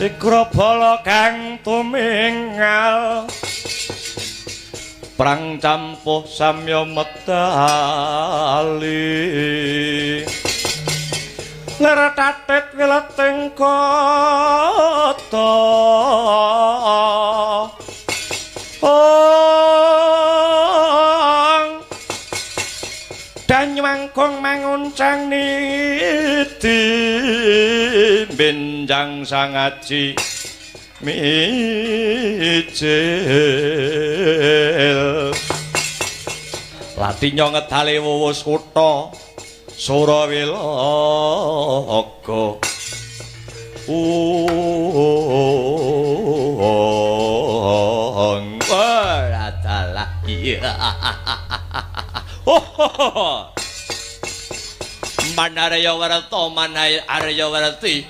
Sikrabala kang tumingal prang campuh samya medali ler tatit wileting kota dan mangkung manguncang niti benjang sangaji mijil Latinyo ngedale wuwus kutha Surawilaga adalah iya Manarya Warta Manarya Warti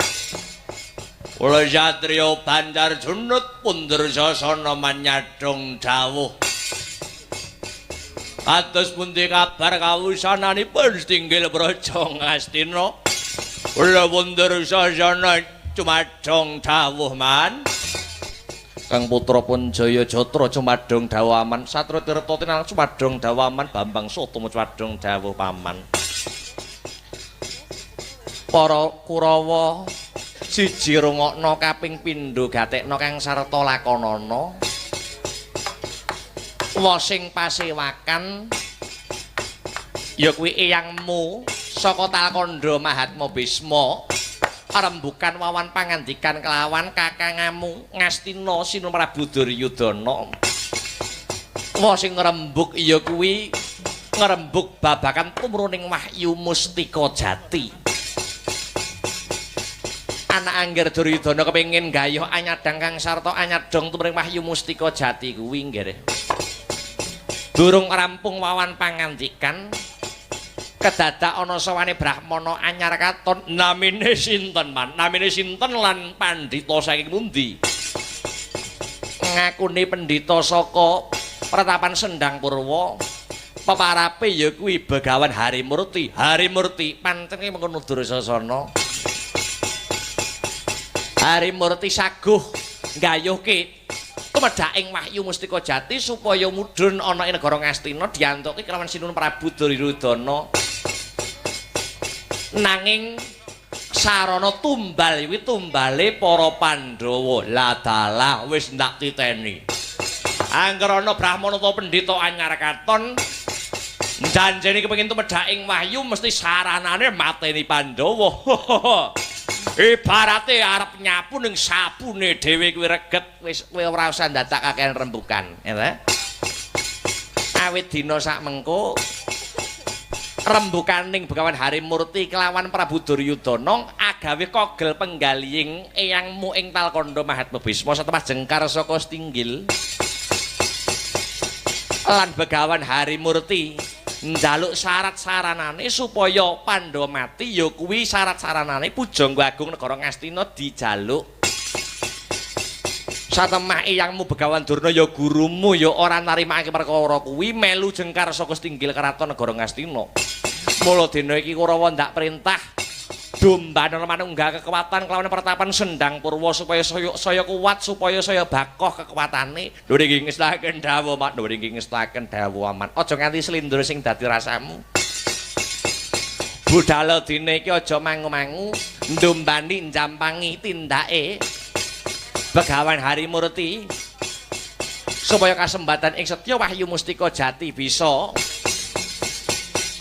Kula Satriya Banjar Junut pundur sasana manyadong dawuh kados pundi kabar kawusananipun Stinggil Praja Ngastina kula pundur sasana cumadong dawuh man Kang putra pun Jaya Jatra cumadong dawuh aman Satra Tirta Tinang cumadong dawuh aman Bambang Sutama cumadong dawuh paman Para Kurawa siji rungokno kaping pindho gatekno kang sarta lakonana wa sing pasewakan ya kuwi eyangmu saka Talkandha Mahatma Bisma rembukan wawan pangandikan kelawan kakangamu Ngastina Sinu Prabu Duryudana wa sing ngrembug ya kuwi ngrembug babakan tumruning wahyu mustika jati anak angger Duryudana kepengin gayuh anyadang kang sarta anyadong tumreng wahyu mustika jati kuwi nggih. Durung rampung wawan pangandikan kedadak ana sawane Brahmana anyar katon namine sinten man? Namine sinten lan pandhita saking pundi? Ngakune pendhita saka Pratapan Sendang Purwa. Peparape ya kuwi Begawan Harimurti. Harimurti pantene mengkono Dursasana. Harimurti saguh nggayuhke tumedhaking wahyu mustika jati supaya mudhun ana ing negara Ngastina diantuki kelawan Sinun Prabu Duryudana. Nanging sarana tumbal kuwi tumbale para Pandhawa. Lah dalah wis ndak titeni. Angger ana Brahmana utawa pendhita anyar katon janjene kepengin tumedhaking wahyu mesti saranane mateni Pandhawa. Ibarate arep nyapu ning sapune dhewe kuwi reget wis kowe ora usah ndatak-aken rembukan, ya. Awit dina sak mengko rembukaning Begawan Harimurti kelawan Prabu Duryudana agawe kogel penggalihing eyangmu ing Talkandha Mahatma Bisma satemah jengkar saka Stinggil. Lan Begawan Harimurti njaluk syarat-saranane supaya Pandhawa mati ya kuwi syarat-saranane Pujangga Agung negara Ngastina dijaluk Satemah eyangmu Begawan Durna ya gurumu ya ora narimake perkara kuwi melu jengkar saka Stinggil Keraton Negara Ngastina. Mula dina iki Kurawa ndak perintah domba manunggal kekuatan kelawan pertapan Sendang Purwa supaya saya kuat supaya saya bakoh kekuatane. Lho nggih ngestaken dawuh mak, lho nggih ngestaken dawuh aman. Aja nganti slindur sing dadi rasamu. Budhal dina iki aja mangu-mangu ndombani njampangi tindake Begawan Harimurti supaya kasembatan ing Setya Wahyu Mustika Jati bisa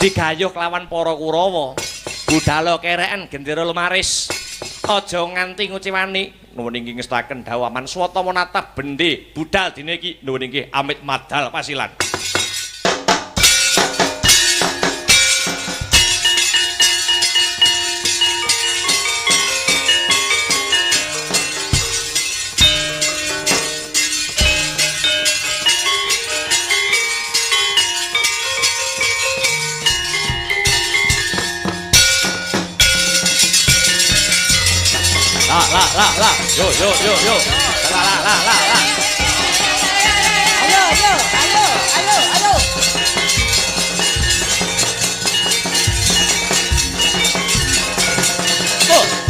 digayuh kelawan para Kurawa. Budhal kereken gendera lumaris aja nganti nguciwani. Nuwun inggih ngestaken dawuh aman swata menatap bendhe budhal dina iki nuwun inggih amit madal pasilan. La, yo, la. Ayo. Oh. Look.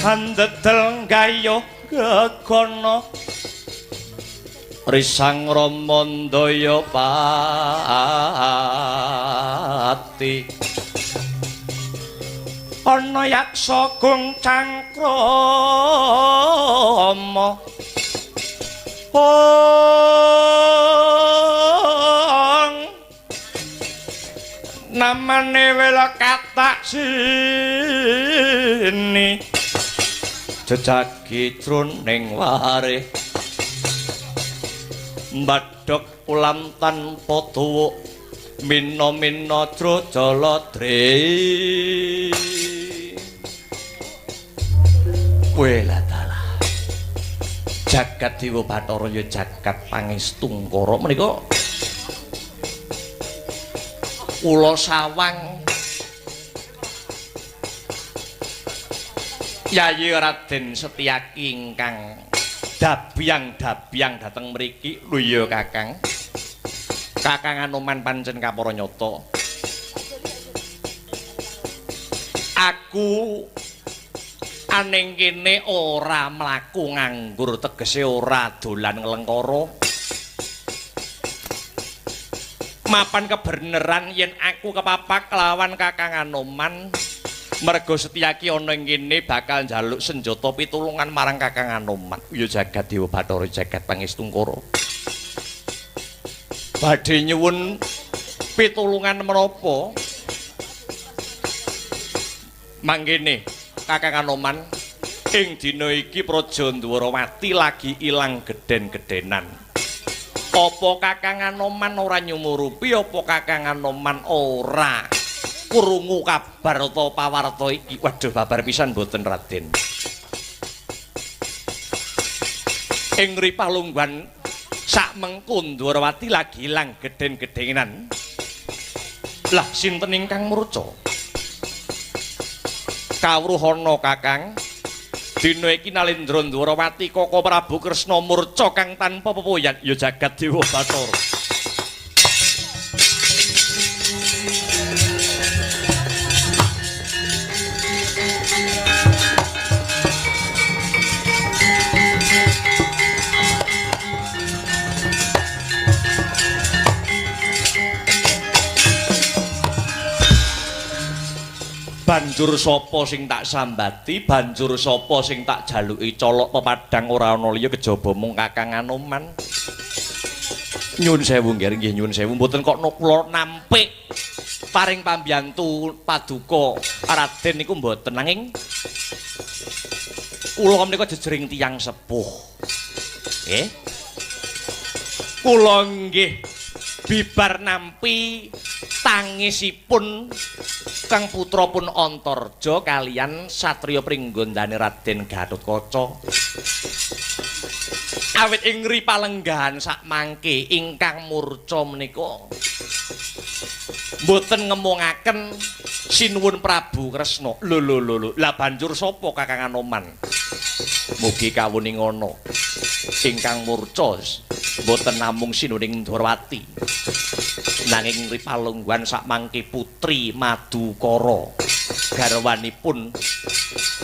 Andedel gayuh gegono Risang Ramandaya pati ana yaksa gung cangkrama namane wela katak sini jejagi jroning warih mbadhok ulam tanpa tuwuk mina-mina Drajaladri wela dalah jagat Dewa Bathara ya jagat Pangestungkara menika kula sawang Yayi Raden Setyaki ingkang dabyang-dabyang dateng mriki lho ya Kakang. Kakang Anoman pancen kaparanyata. Aku aning kene ora mlaku nganggur tegese ora dolan nglengkara. Mapan kebeneran yen aku kepapak lawan Kakang Anoman merga Setyaki ana ing kene bakal njaluk senjata pitulungan marang Kakang Anoman. Ya jagat Dewa Bathara jagat Pangestungkara. Badhe nyuwun pitulungan menapa? Manggene Kakang Anoman ing dina iki Praja Ndwarawati lagi ilang geden-gedenan. Apa Kakang Anoman ora nyumurupi apa Kakang Anoman ora krungu kabar utawa pawarta iki? Waduh babar pisan mboten Raden. Ing ngripah lungguhan sak mengko Ndwarawati lagi ilang geden-gedenan. Lah sinten ingkang murca? Kawruhana Kakang. Dina iki Nalendra Ndwarawati Kaka Prabu Kresna murca kang tanpa pepoyan ya jagat Dewa Bathara. Banjur sapa sing tak sambati, banjur sapa sing tak jaluki colok pepadang ora ana liya kejaba mung Kakang Anoman. Nyuwun sewu nggih nyuwun sewu mboten kok kula nampik paring pambiyantu paduka Raden niku mboten nanging kula menika jejering tiyang sepuh. Nggih. Kula nggih bibar nampi tangisipun Kang putra pun Antarja kalian satriya pringgondane Raden Gatotkaca. Awit ing ripalenggahan sakmangke ingkang murca menika mboten ngemungaken sinuwun Prabu Kresna. Lho. Lah banjur sapa Kakang Anoman? Mugi kawuning ngono. Ingkang murca mboten namung sinuning Ndrawati. Nanging ripalungguhan sakmangke putri Madukara garwanipun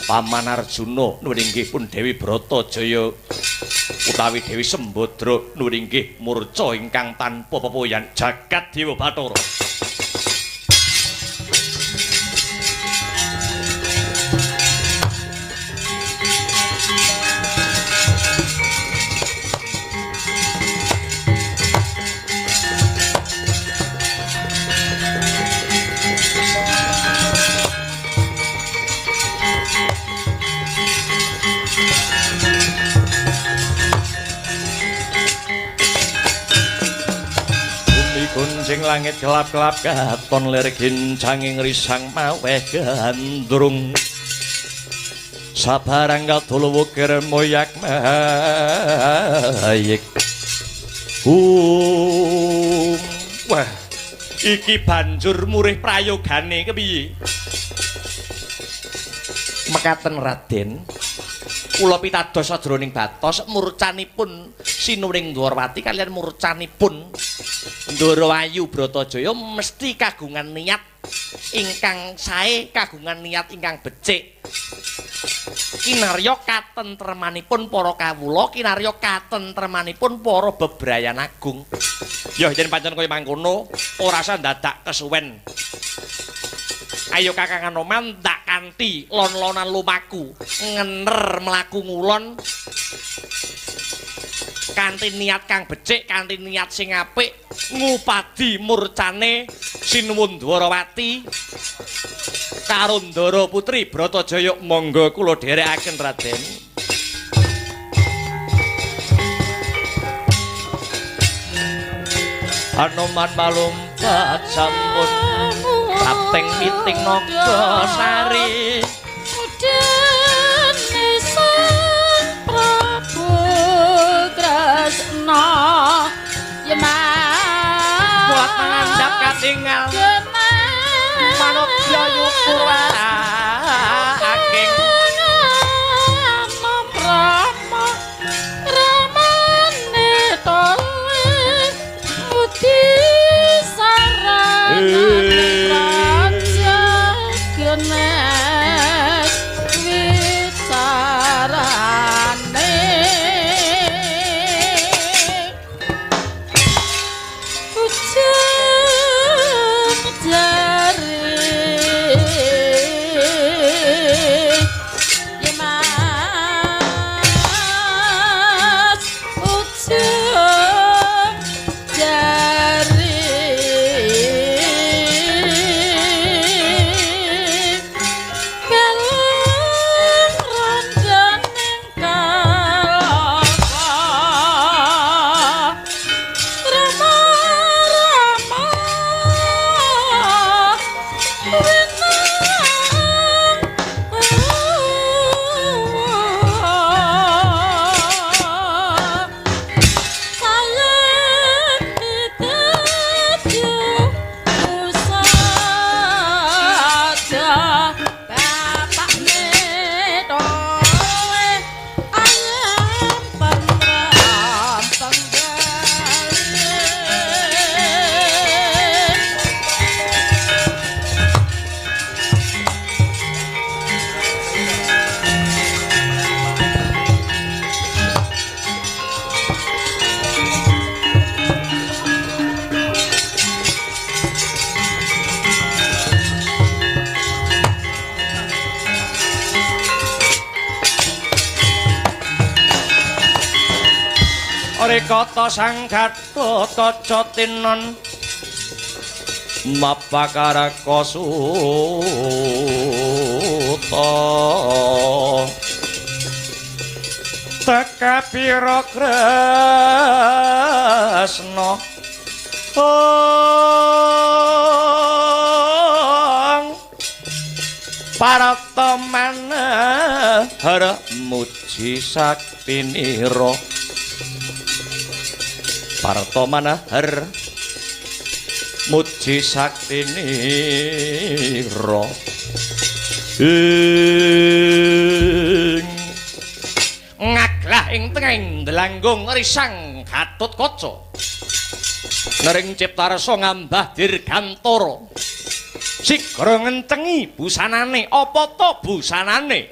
Paman Arjuna nuwuning pun Dewi Bratajaya utawi Dewi Sembadra nuwuning murca ingkang tanpa pepoyan jagat Dewa Bathara. Kunjing langit gelap-gelap katon lir gincanging risang maweh gandrung sabarang kadul wukir moyak mayik wah iki banjur murih prayogane kepiye mekaten Raden kula pitados sajroning batos murcanipun sinuring Ndrawati kalian murcanipun Ndarawayu Bratajaya mesti kagungan niat ingkang sae, kagungan niat ingkang becik. Kinarya katentremanipun para kawula, kinarya katentremanipun para bebrayan agung. Ya yen pancen kaya mangkono, ora usah dadak kesuwen. Ayo Kakang Anoman tak kanthi lon-lonan lumaku, ngener mlaku ngulon. Kanthi niat kang becik, kanthi niat sing apik ngupadi murcane sinuwun Ndrawati karo Ndara Putri Bratajaya. Monggo kula dherekaken Raden. Anoman malumpat sampun kaping miting Nagasari buat mengandap katingal manukya yukurwa aking Rama ramane tole mudi sarana raja genes wicarane Rekata sang Gatotkaca tinon mapakaraka suta teka pira kresna paratamana hara muji saktinira paratamana har muji saktinira ngaglah ing tenging delanggung risang Gatotkaca nering ciptarsa ngambah dirgantara sigra ngencengi busanane apa to busanane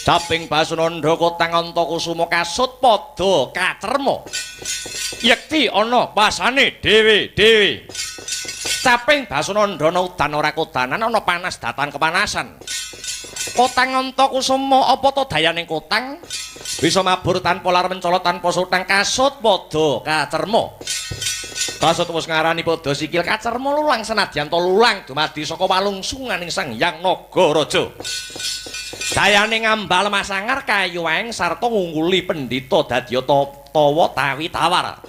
caping Basunanda Kotang Antakusuma kasut padha kacerma yekti ana pasane dhewe-dhewe caping Basunanda udan ora kodanan ana panas datan kepanasan Kotang Antakusuma apa to dayaning kotang bisa mabur tanpa lar mencolot tanpa sutang kasut padha kacerma kasut wis ngarani padha sikil kacerma lulang senadyan to lulang dumadi saka walungsunganing Sang Hyang Nagaraja dayane ngambal masangar kayu waeng sarta ngungguli pendhita dadya tawa tawi tawar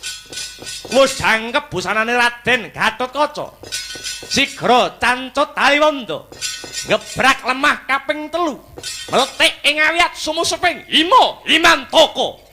wis jangkep busanane Raden Gatotkaca sigra cancut Taliwanda ngebrak lemah kaping 3 meletik ing awiyat sumuseping Himantaka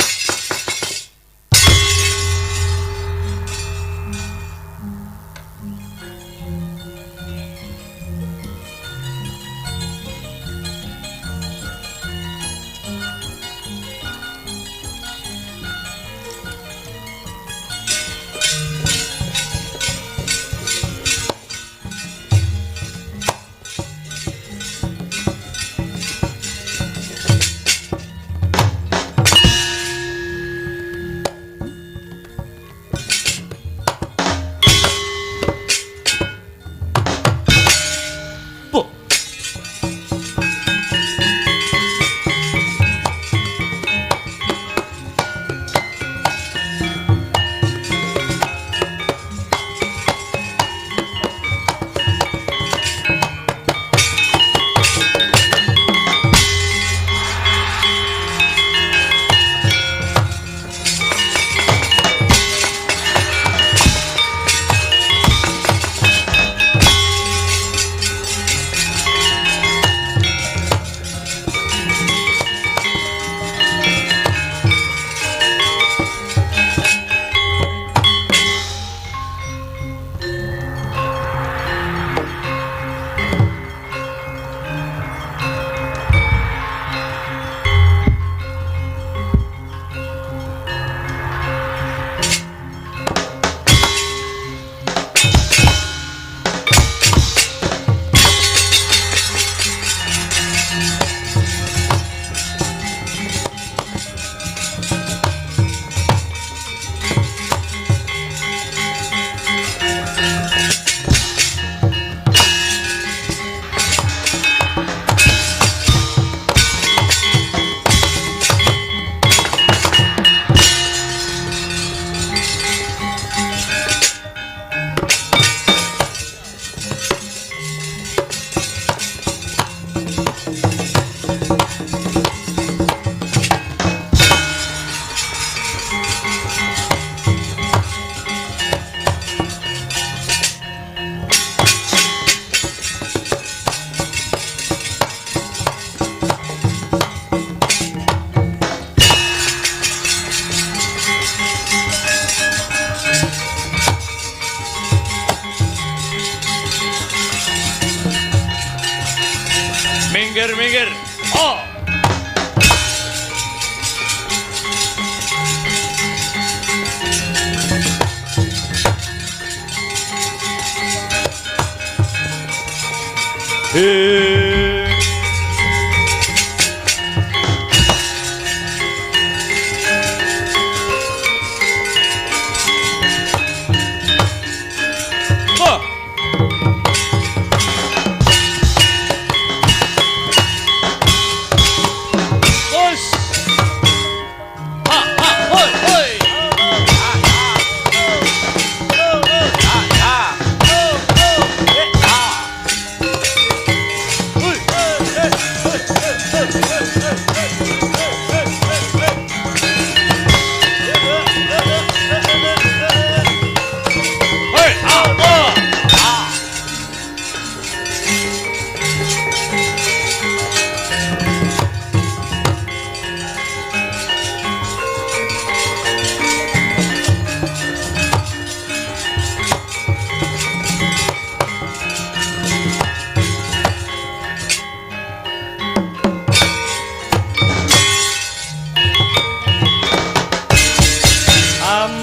minggir. Oh.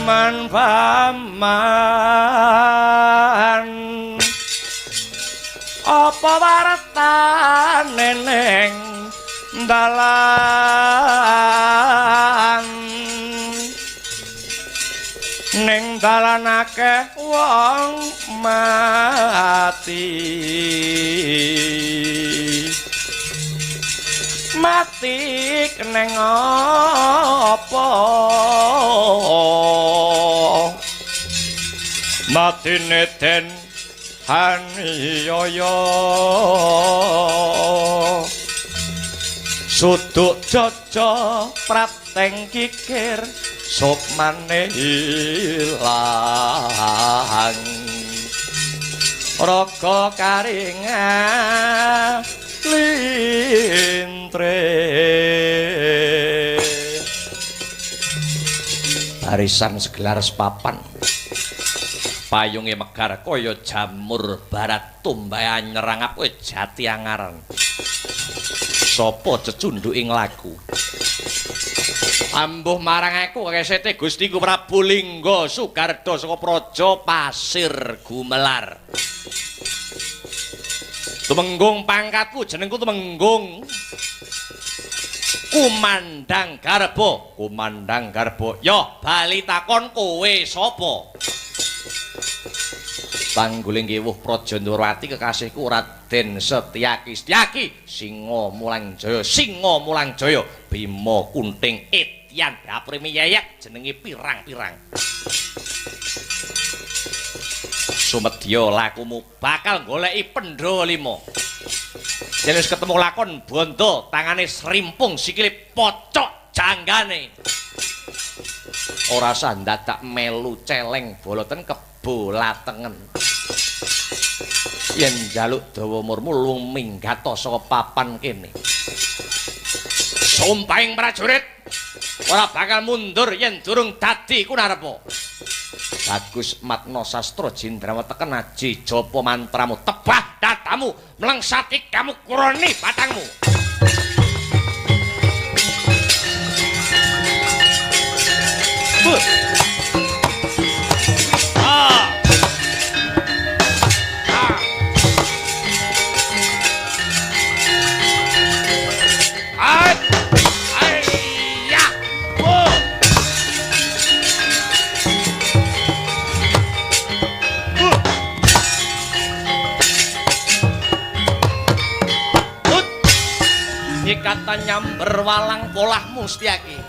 paman apa wartane ning dalan ning dalan akeh wong mati neng apa matine den haniyaya suduk jaja prateng kikir sukmane ilang raga karingan lintre barisan segelar sepapan payunge megar kaya jamur barat tumbaya nyerangap kowe jati angaran sapa cecunduk ing lagu ambuh marang aku kesete Gustiku Prabu Lingga Sugarda saka Praja Pasir Gumelar tumenggung pangkatku jenengku tumenggung Kumandang Garba yo bali takon kowe sapa Pangguling Kiwuh Praja Ndorowati kekasihku Raden Setyaki Singa Mulang Jaya Bima Kunting Ityan Daprimi Yayat jenenge pirang-pirang Sumedya lakumu bakal goleki Pendhawa 5 yen wis ketemu lakon bondo tangane srimpung sikile pocok janggane ora usah dadak melu celeng boloten kebolatengen yen njaluk dawa umurmu luwung minggat saka papan kene sumpahing prajurit ora bakal mundur yen durung dadi kunarepa Bagus Matna Sastra Jendrama teken aji japa mantramu tebah datamu mlengsati kamu kuroni batangmu kata nyamber walang polahmu Setyaki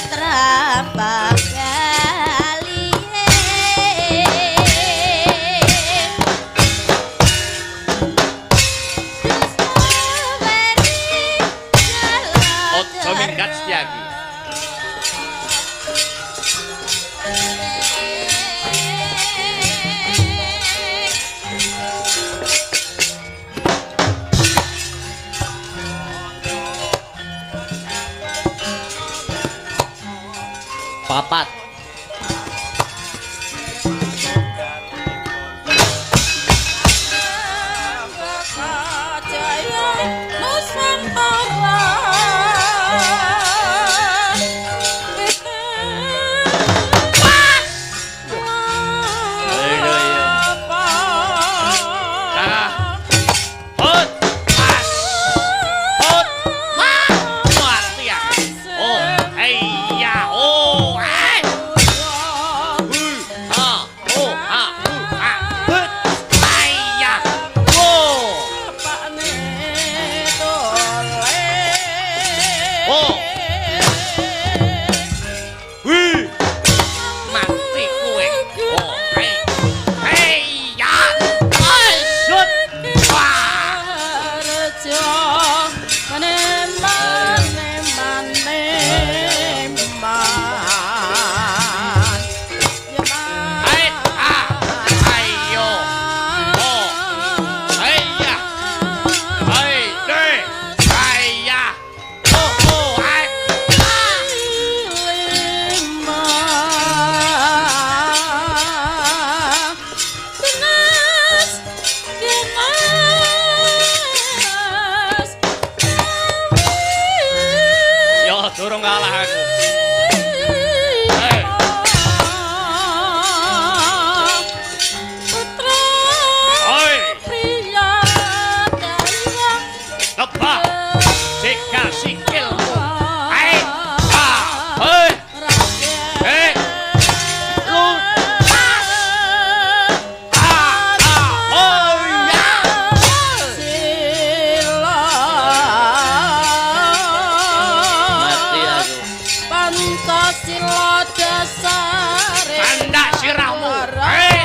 Trampak Papat. Durung kalah aku. Putra. Oi. Priya dayang. Lebah. Sikal sikilmu. Hai. Hei. Hei. Lu. Oh ya. Sila. Pancasila dasare Tanda sirahmu. Hei.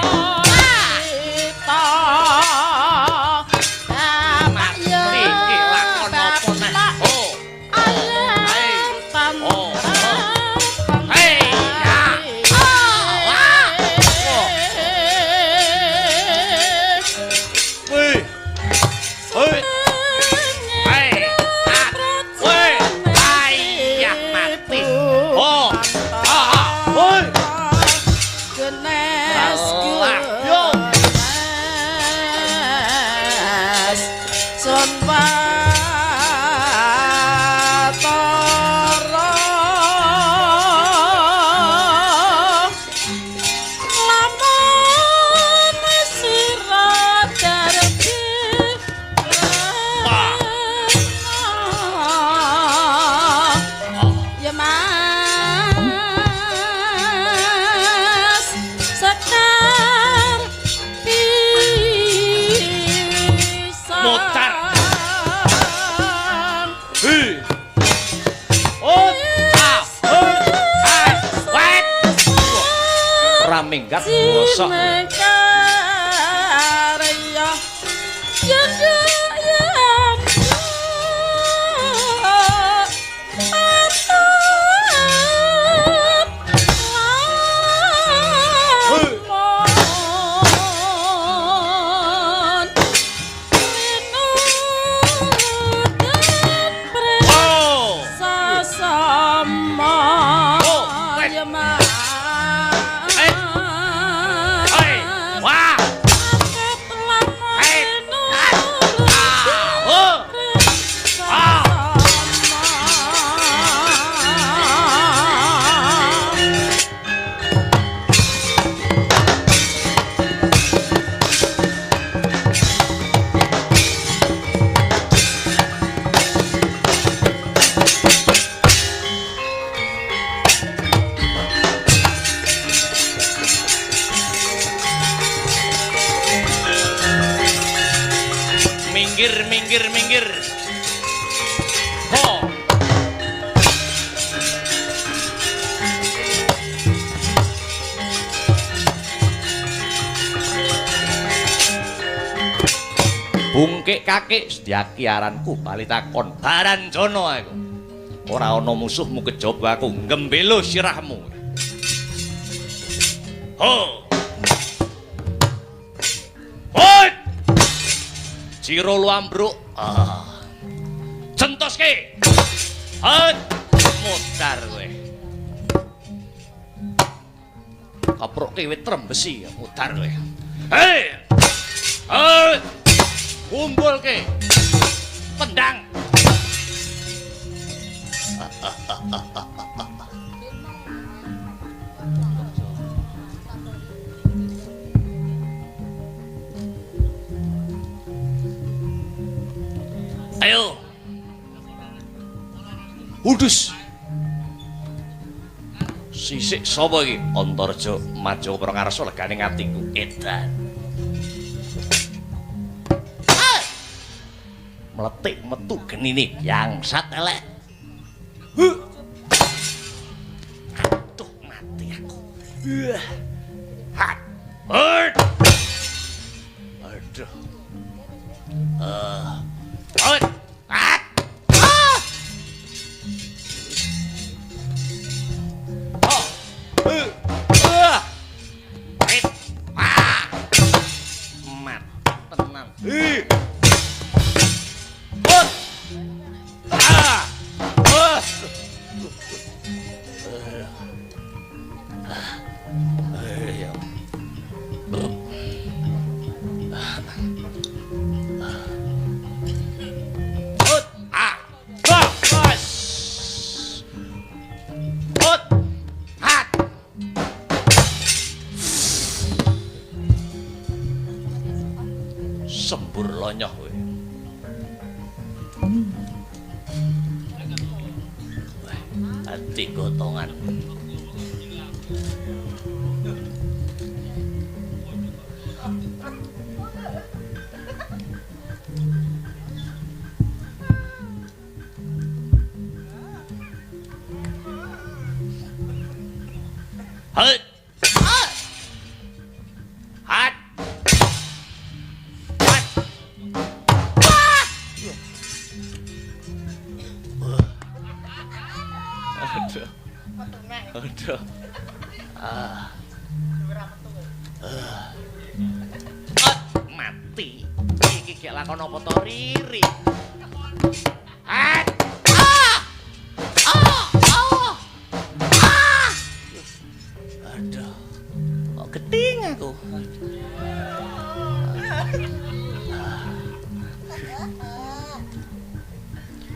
Minggat bosok. Minggir. Ho. Bungkik kakik sedyaki aranku bali takon Baranjana aku. ora ana musuhmu kejaba aku ngembelo sirahmu. Ho. Hoi. Jiro lu ambruk. Centoske. Hoi. Mutar kowe. Kaprokke wit trembesi mutar kowe. Hei. Hoi. Kumpulke. Pendang. Ayo. Udus. Sisik sapa iki? Antarja Maja Prakarsa legane atiku edan. Meletik metu genine yangsat elek. Aduh mati aku. Hat. Aduh. Hat. Hat. Mat tenan. Sembur lonyoh kowe. Ati gotongan. Hai. Hat. Aduh. Mati. Iki gek lakon apa to Riri? Aduh. Kok geting aku.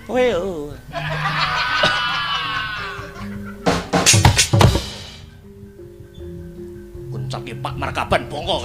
Weo. Kuncaki Pak Markaban bongko.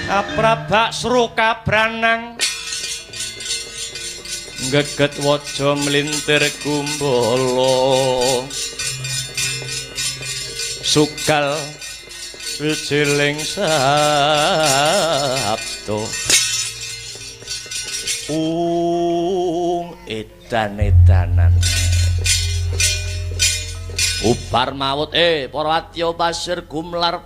Aprabak sruka branang geget waja mlintir kumbala sukal ciling sabto edan-edanan ubar mawut para wadya pasir gumlar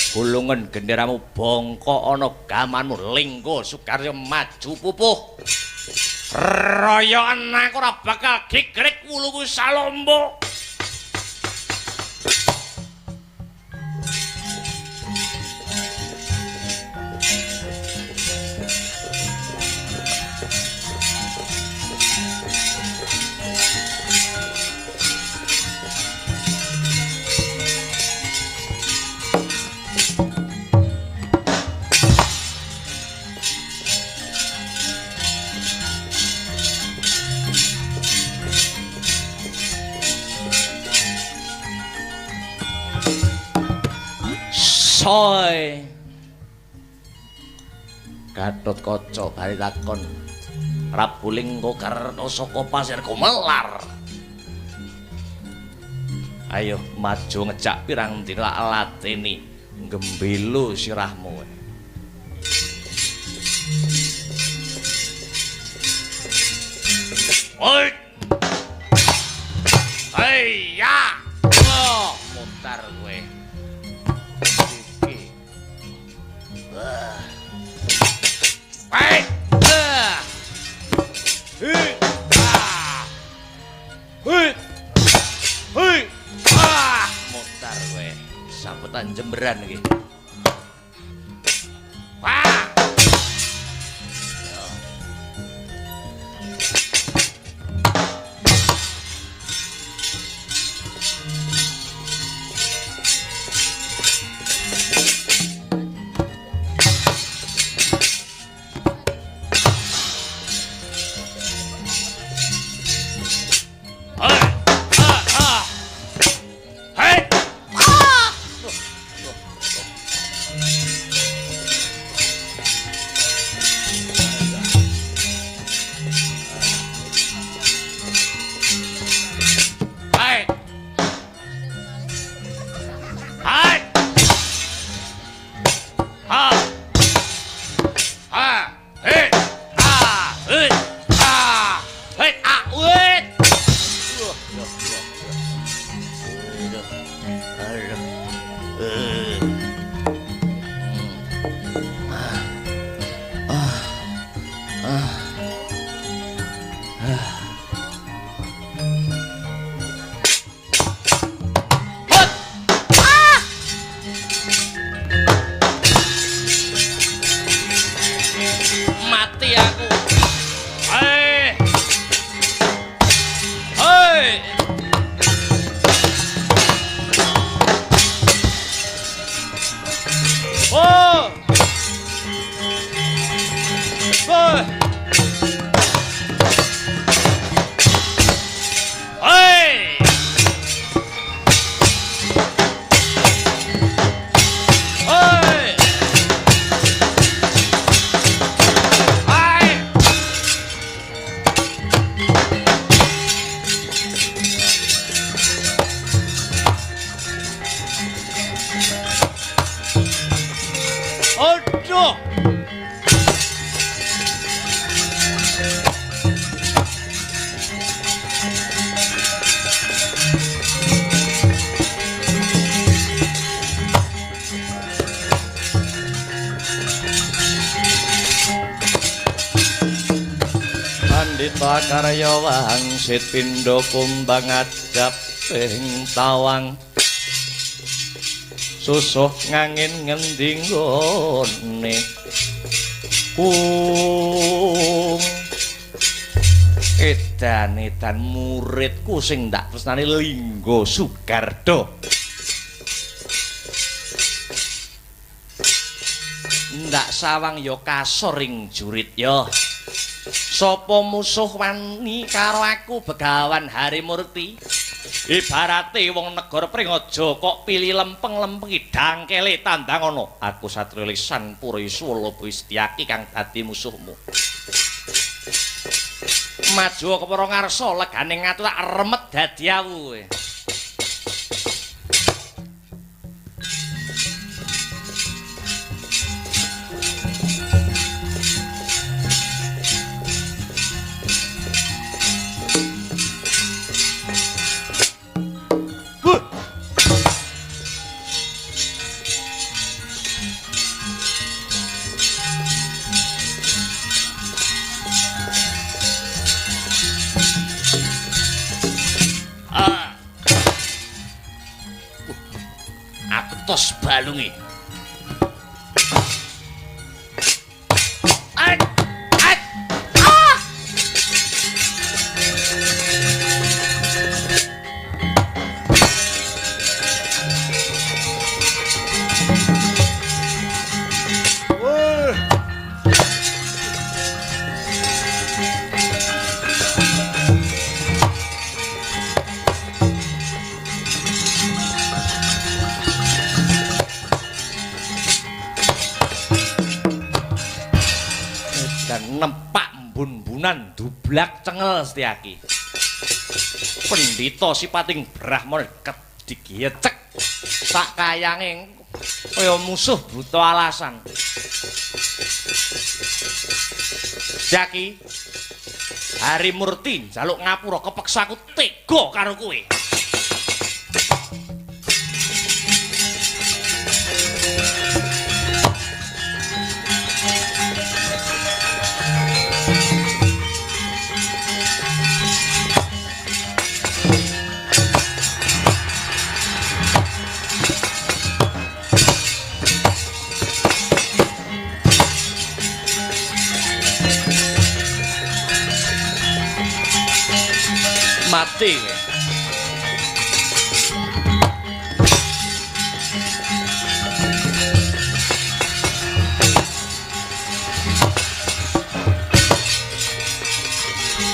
gulungan genderamu bongko ana gamanmu linggo sukarya maju pupuh royoan aku ora bakal gigrek wuluku salombo Coy. Gatotkaca bali takon. Prabu Linggakarna saka pasir Gumelar. Ayo maju ngejak pirang dina lateni gembelo sirahmu. Oi. Hei ya. Oh, mutar kowe. Iki. Hei. Hei. Hei. Hei. Mutar kowe. Sambutan jemberan iki. Wah. Pandita karya wangsit pindha kumbang adhap ing tawang susuh ngangin ngendi nggone edan muridku sing ndak tresnani Lingga Sugarda ndak sawang ya kasor ing jurit ya. Sapa musuh wani karo aku Begawan Harimurti? Ibarate wong negara Pringaja kok pilih lempeng-lempengi dangkele tandang ana. Aku Satria Lisan Purisuwala Istiaki kang dadi musuhmu. Maju ke para ngarsa legane ngatur tak remet dadi awu. Tos balungi. nempak mbun-mbunan dublak cengel Setyaki. Pendhita sipating Brahmana kedigiyecek sak kayange kaya musuh buta alasan. Setyaki, Harimurti njaluk ngapura kepeksa aku tega karo kowe. Mati.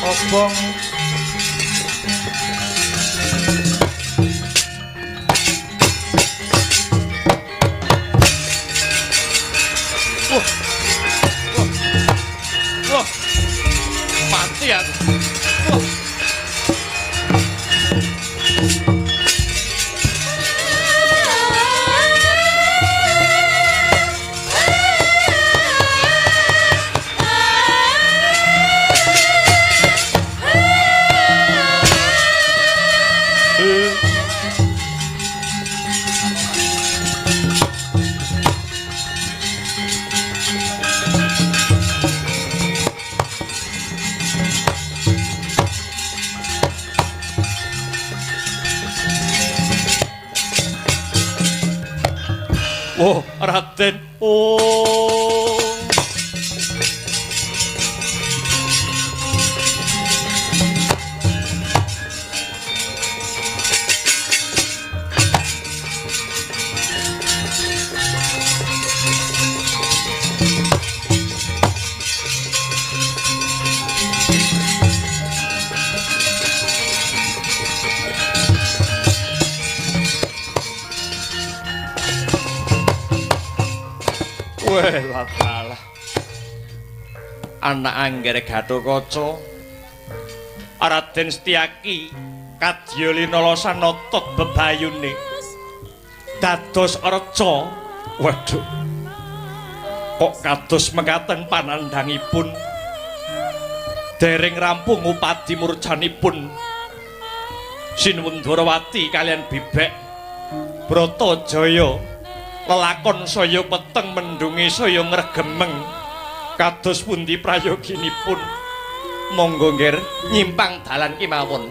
Obong. Wah. Mati aku. Oh, Raden. Oh. Walah. Anak anggere Gatotkaca Raden Setyaki kadya linala sanotot bebayune dados reca. Waduh. Kok kados mekaten panandhangipun dereng rampung upadi murjanipun Sinuwundarawati kalian Bibek Bratajaya. Lelakon saya peteng mendungi saya ngregemeng kados pundi prayoginipun. Monggo nggir nyimpang dalan kemawon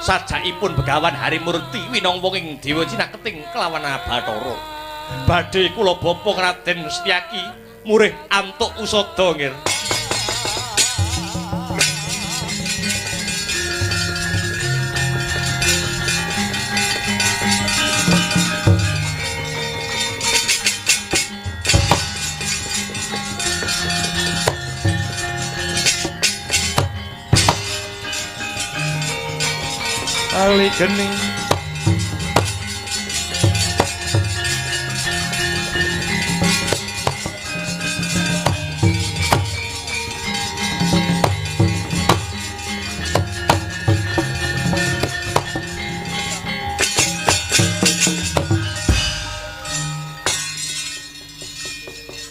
sajakipun Begawan Harimurti winangka ing dewa Cinaketing kelawan Bathara badhe kula bapa Raden Setyaki murih antuk usada nggir. Ali geni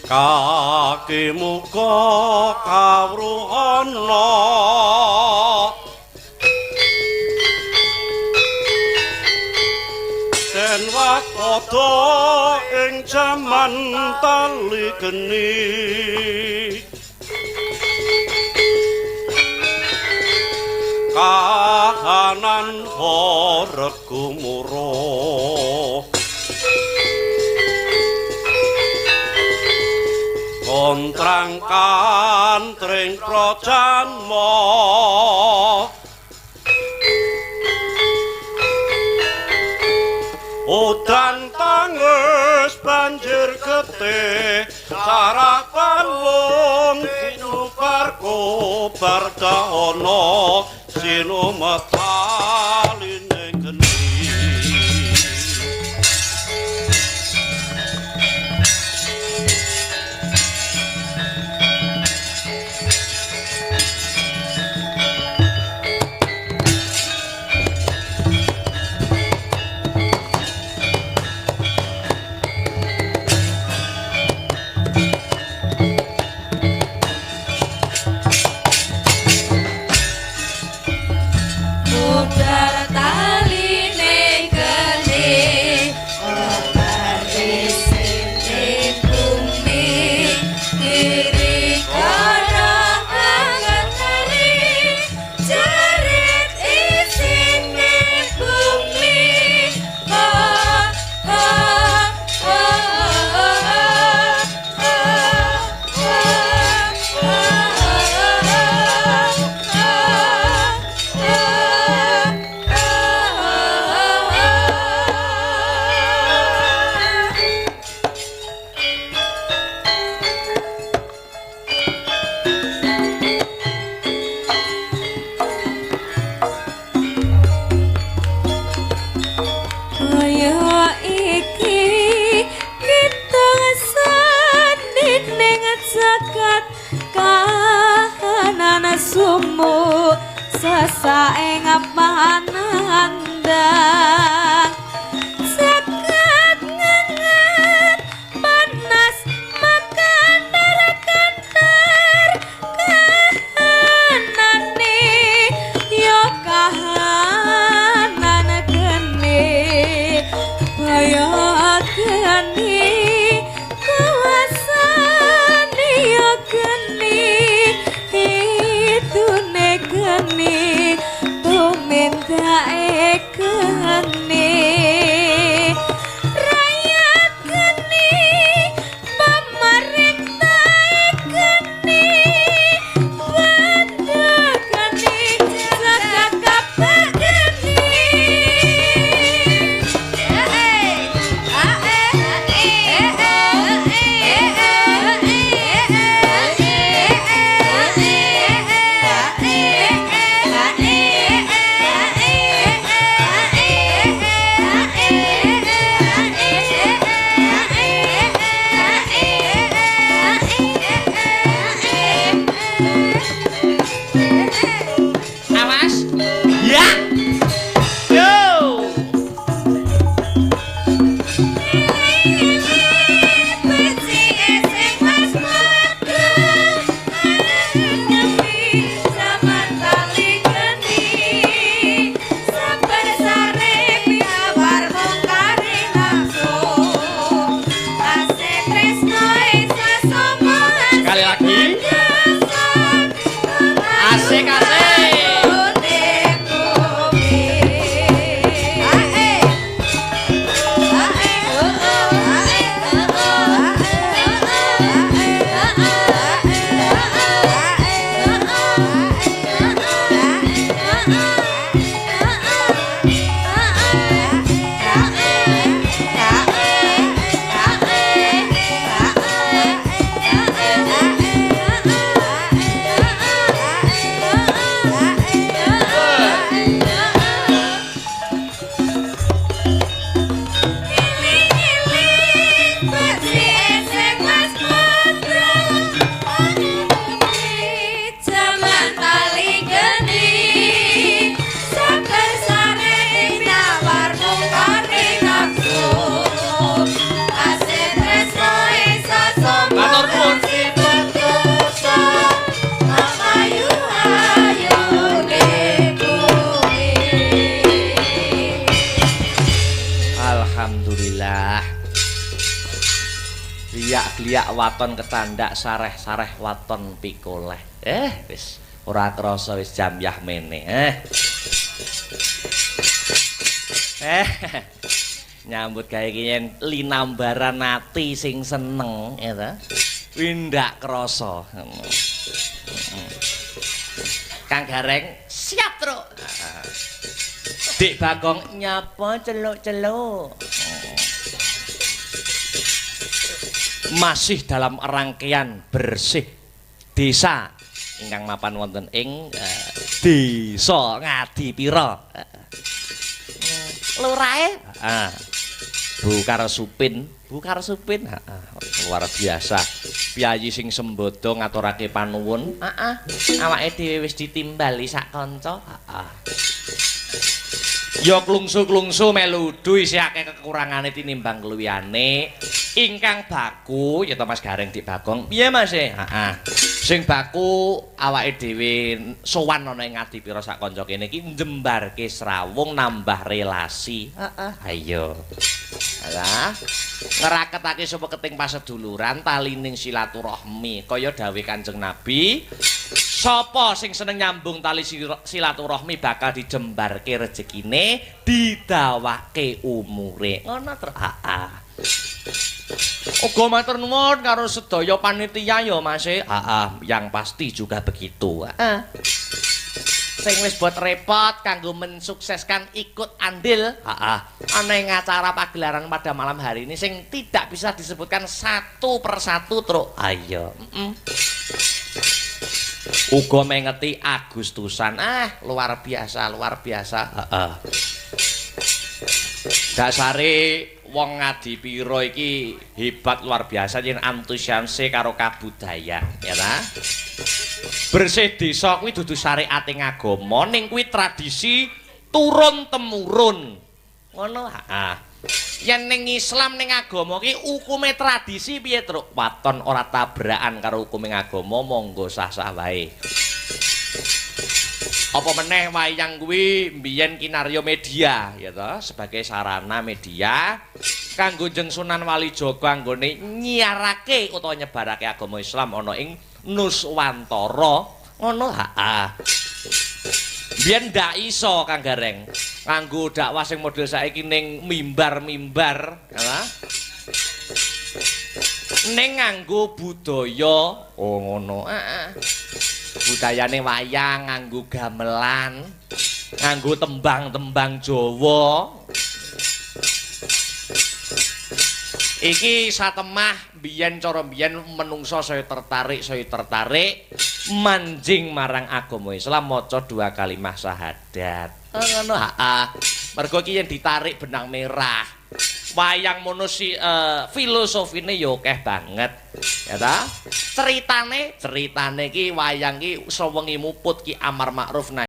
kaki muka kawruhana den wakodo ing jaman tali geni kahanan regu murah kontrangkan tring projanmo udan tanges banjir getih sarah palung kinuparku bardahana sinumethaline geni nemu sesaing panandang saged ngenget panas makandar-kandar kahanane yo kahanan geni bayagani kuasane yo geni itune geni tumindake geni rakyat geni pemerintah geni banda geni jagat kabeh geni Awas. Ya. Yo. Sekali lagi. Asik asik. Matur nuwun. Alhamdulillah. Liak-liak waton ketandak sareh-sareh waton pikoleh. Wis ora krasa wis jam yah mene. Nyambut gawe iki yen linambaran ati sing seneng ya ta. Windak krasa. Kang Gareng siap, Truk. Dik Bagong nyapa celuk-celuk. Masih dalam rangkaian bersih desa ingkang mapan wonten ing Desa Ngadipira. Lurahe Bu Karsupin, luar biasa. Piyayi sing sembodo ngaturake panuwun. Awake dhewe wis ditimbali sak kanca. Ya klungsu-klungsu melu udu isih akeh kekurangane tinimbang keluyane. Ingkang baku ya to Mas Gareng Dik Bagong. Piye Mas? Sing baku awake dhewe sowan ana ing Ngadipira sak kanca kene iki njembarke srawung nambah relasi. Ayo. Alah, ngeraketake sapa keting paseduluran talining silaturahmi kaya dawuh Kanjeng Nabi. Sapa sing seneng nyambung tali silaturahmi bakal dijembarke rezekine, didawake umure. Ngono to. Uga matur nuwun karo sedaya panitia ya Mas. Yang pasti juga begitu. Sing wis buat repot kanggo mensukseskan ikut andil ana ing acara pagelaran pada malam hari ini sing tidak bisa disebutkan satu persatu Truk. Ayo. Uga mengeti Agustusan. Luar biasa. Dasare wong Ngadipira iki hebat luar biasa yen antusiase karo kabudayaan, ya ta? Bersih desa kuwi dudu syariating agama, ning kuwi tradisi turun temurun. Ngono ha. Yen ning Islam ning agama ki hukume tradisi piye, Truk? Waton ora tabrakan karo hukume agama, monggo sah-sah wae. Apa meneh wayang kuwi mbiyen kinarya media ya toh sebagai sarana media kanggo njeng Sunan Kalijaga anggone nyiarake utawa nyebarake agama Islam ana ing Nuswantara ngono ha. Biyen ndak iso Kang Gareng nganggo dakwah sing model saiki ning mimbar-mimbar ya. Ning nganggo budaya oh ngono budayane wayang nganggo gamelan nganggo tembang-tembang Jawa iki satemah biyen cara biyen menungso saya tertarik manjing marang agama Islam maca 2 kalimah syahadat ngono mergo iki yen ditarik benang merah wayang mono si filosofine ya akeh banget ya ta ceritane iki wayang ki sewengi muput Ki Amar Ma'ruf